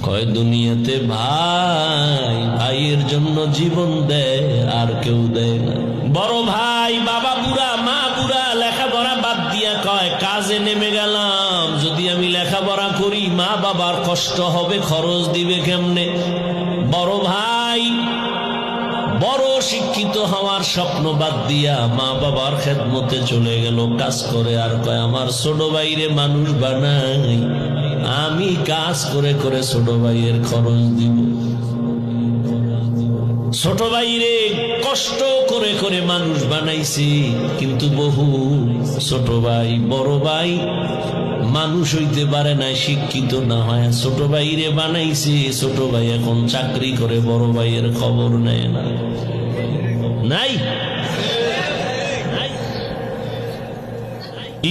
কয় দুনিয়াতে ভাই ভাইয়ের জন্য জীবন দেয় আর কেউ দেয় না। বড় ভাই বাবা বুড়া মা বুড়া লেখাপড়া বাদ দিয়া কয় কাজে নেমে গেলাম, যদি আমি লেখাপড়া করি মা বাবার কষ্ট হবে, খরচ দিবে কেমনে। বড় ভাই বড় শিক্ষিত হওয়ার স্বপ্ন বাদ দিয়া মা বাবার খেদমতে চলে গেল কাজ করে, আর কয় আমার ছোট ভাইরে মানুষ বানাই, আমি কাজ করে করে ছোট ভাইয়ের খরচ দিব। ছোট ভাইরে কষ্ট করে করে মানুষ বানাইছি, কিন্তু বহু ছোট ভাই বড় ভাই মানুষ হইতে পারে না, শিক্ষিত না হয় ছোট ভাইরে বানাইছি। ছোট ভাই এখন চাকরি করে, বড় ভাইয়ের খবর নেয় না। নাই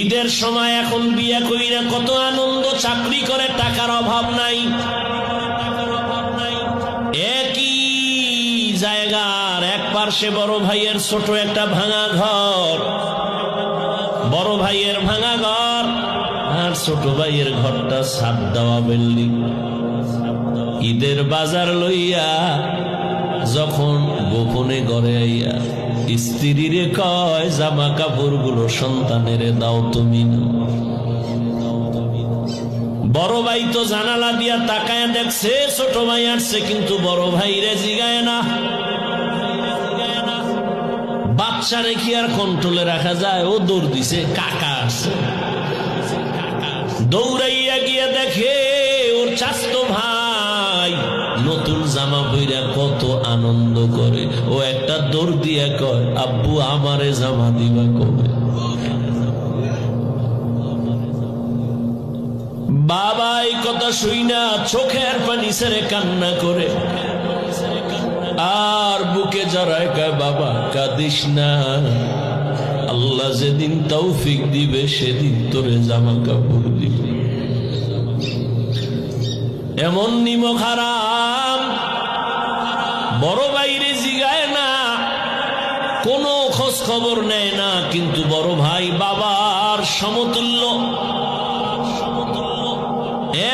ঈদের সময় এখন বিয়ে কইরা কত আনন্দ, চাকরি করে টাকার অভাব নাই। একই জায়গার এক পার্শ্বে বড় ভাইয়ের ছোট একটা ভাঙা ঘর, বড় ভাইয়ের ভাঙা ঘর আর ছোট ভাইয়ের ঘরটা ছাদ দেওয়া বিল্ডিং। ঈদের বাজার লইয়া যখন গোপনে ঘরে আইয়া স্ত্রীরে কয় জামা কাপড় গুলো সন্তানের দাও তুমি না। বড় ভাই তো জানালা দিয়া তাকায় দেখছে ছোট ভাই আসছে, কিন্তু বড় ভাইরে জিগায় না। বাচ্চা রেখে আর কন্ট্রোলে রাখা যায়, ও দৌড় দিছে কাকা আসছে। দৌড়াইয়া গিয়ে দেখে ওর চাচতো ভাই নতুন জামা পইরা কত আনন্দ করে। ও একটা দৌড় দিয়া কয় আব্বু আমারে জামা দিবা কবে? বাবা এই কথা শুই না চোখের পানি ছেড়ে কান্না করে, আর বুকে জড়ায় কয় বাবা কাঁদিস না, আল্লাহ যেদিন তৌফিক দিবে সেদিন তোরে জামা কাপড় দিবে। এমন নিমক হারাম বড় ভাইরে জিগায় না, কোনো খোঁজ খবর নেয় না, কিন্তু বড় ভাই বাবার সমতুল্য,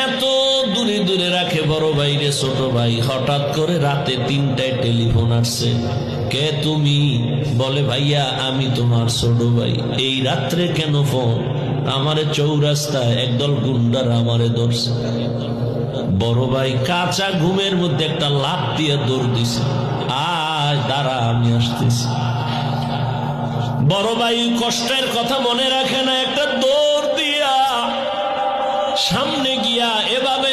এত দূরে দূরে রাখে বড় ভাইরে। ছোট ভাই হঠাৎ করে রাতে 3টায় টেলিফোন আসছে, কে তুমি? বলে ভাইয়া আমি তোমার ছোট ভাই। এই রাত্রে কেন ফোন? আমারে চৌরাস্তায় একদল গুন্ডার আমারে ধরছে। বড় ভাই কাঁচা ঘুমের মধ্যে একটা লাফ দিয়ে দৌড় দিছে, আজ দাঁড়া আমি আসতেছি। বড় ভাই কষ্টের কথা মনে রাখে না, একটা দৌড় দিয়া সামনে গিয়া এভাবে